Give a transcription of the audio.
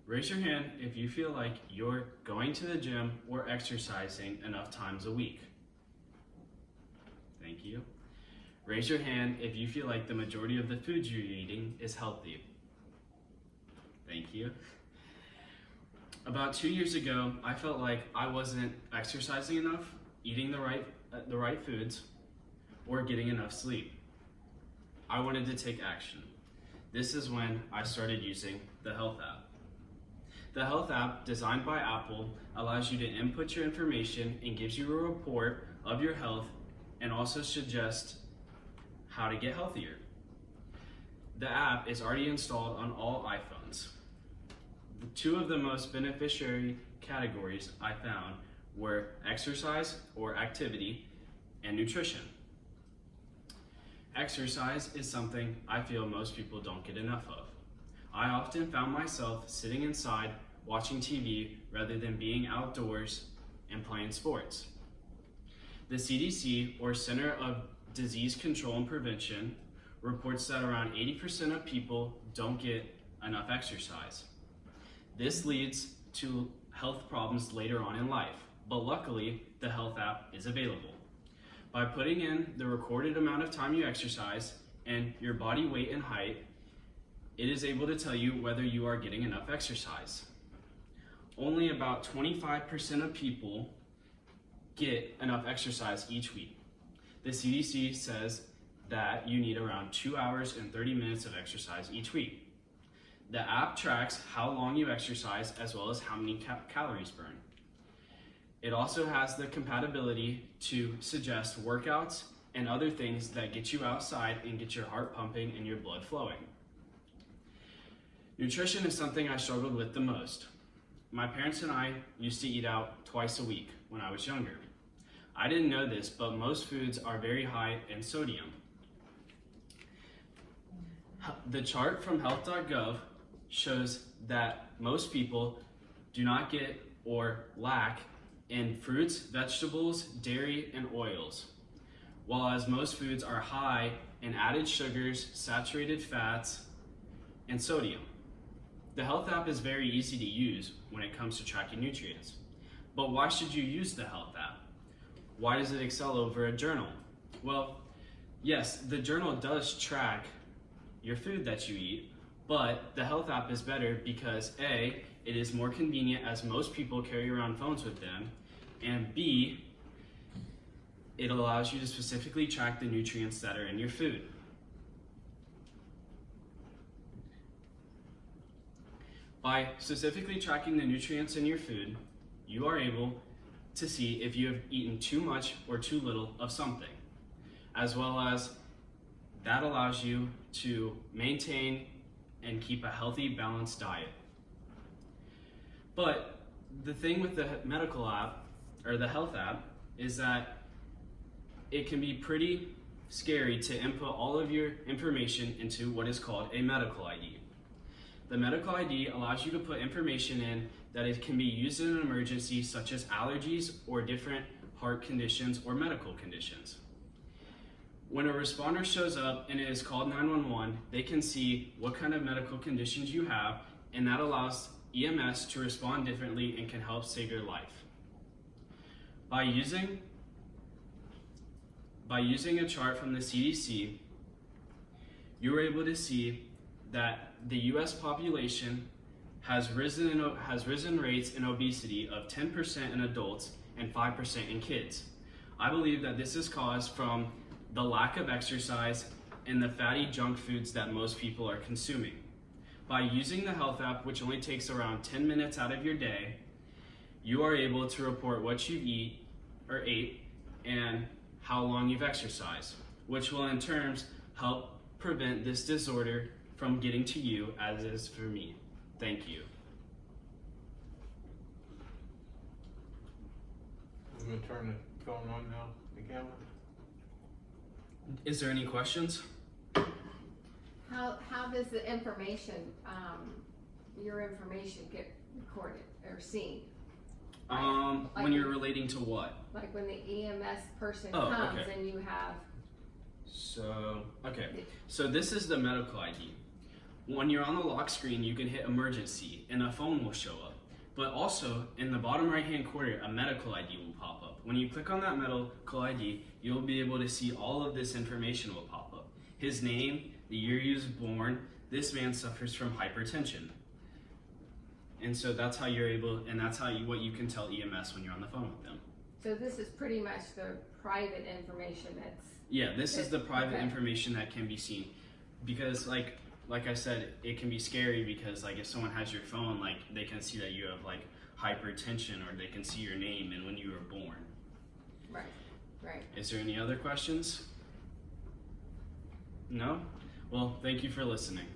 Raise your hand if you feel like you're going to the gym or exercising enough times a week. Thank you. Raise your hand if you feel like the majority of the food you're eating is healthy. Thank you. About 2 years ago, I felt like I wasn't exercising enough, eating the right foods, or getting enough sleep. I wanted to take action. This is when I started using the Health app. The Health app, designed by Apple, allows you to input your information and gives you a report of your health and also suggests how to get healthier. The app is already installed on all iPhones. Two of the most beneficiary categories I found were exercise or activity and nutrition. Exercise is something I feel most people don't get enough of. I often found myself sitting inside watching TV rather than being outdoors and playing sports. The CDC, or Center of Disease Control and Prevention, reports that around 80% of people don't get enough exercise. This leads to health problems later on in life, but luckily, the Health app is available. By putting in the recorded amount of time you exercise and your body weight and height, it is able to tell you whether you are getting enough exercise. Only about 25% of people get enough exercise each week. The CDC says that you need around 2 hours and 30 minutes of exercise each week. The app tracks how long you exercise as well as how many calories burned. It also has the compatibility to suggest workouts and other things that get you outside and get your heart pumping and your blood flowing. Nutrition is something I struggled with the most. My parents and I used to eat out twice a week when I was younger. I didn't know this, but most foods are very high in sodium. The chart from health.gov shows that most people do not get or lack in fruits, vegetables, dairy, and oils, while as most foods are high in added sugars, saturated fats, and sodium. The Health app is very easy to use when it comes to tracking nutrients. But why should you use the Health app? Why does it excel over a journal? Well, yes, the journal does track your food that you eat, but the Health app is better because A, it is more convenient as most people carry around phones with them, and B, it allows you to specifically track the nutrients that are in your food. By specifically tracking the nutrients in your food, you are able to see if you have eaten too much or too little of something, as well as that allows you to maintain and keep a healthy, balanced diet. But the thing with the medical app, or the Health app, is that it can be pretty scary to input all of your information into what is called a medical ID. The medical ID allows you to put information in that it can be used in an emergency, such as allergies or different heart conditions or medical conditions. When a responder shows up and it is called 911, they can see what kind of medical conditions you have, and that allows EMS to respond differently and can help save your life. By using a chart from the CDC, you are able to see that the US population has risen rates in obesity of 10% in adults and 5% in kids. I believe that this is caused from the lack of exercise and the fatty junk foods that most people are consuming. By using the Health app, which only takes around 10 minutes out of your day, you are able to report what you ate and how long you've exercised, which will in turn help prevent this disorder from getting to you as it is for me. Thank you. I'm going to turn the phone on now, the camera. Is there any questions? How does the information, your information get recorded or seen? When you're relating to what? Like when the EMS person Oh, comes okay. and you have. So this is the medical ID. When you're on the lock screen, you can hit emergency and a phone will show up. But also, in the bottom right-hand corner, a medical ID will pop up. When you click on that medical ID, you'll be able to see all of this information will pop up. His name, the year he was born, this man suffers from hypertension. And so that's how you're able, and that's what you can tell EMS when you're on the phone with them. So this is pretty much the private information that's. Yeah, this is the private okay. information that can be seen. Because like I said, it can be scary because like if someone has your phone, like they can see that you have like hypertension or they can see your name and when you were born. Right. Is there any other questions? No? Well, thank you for listening.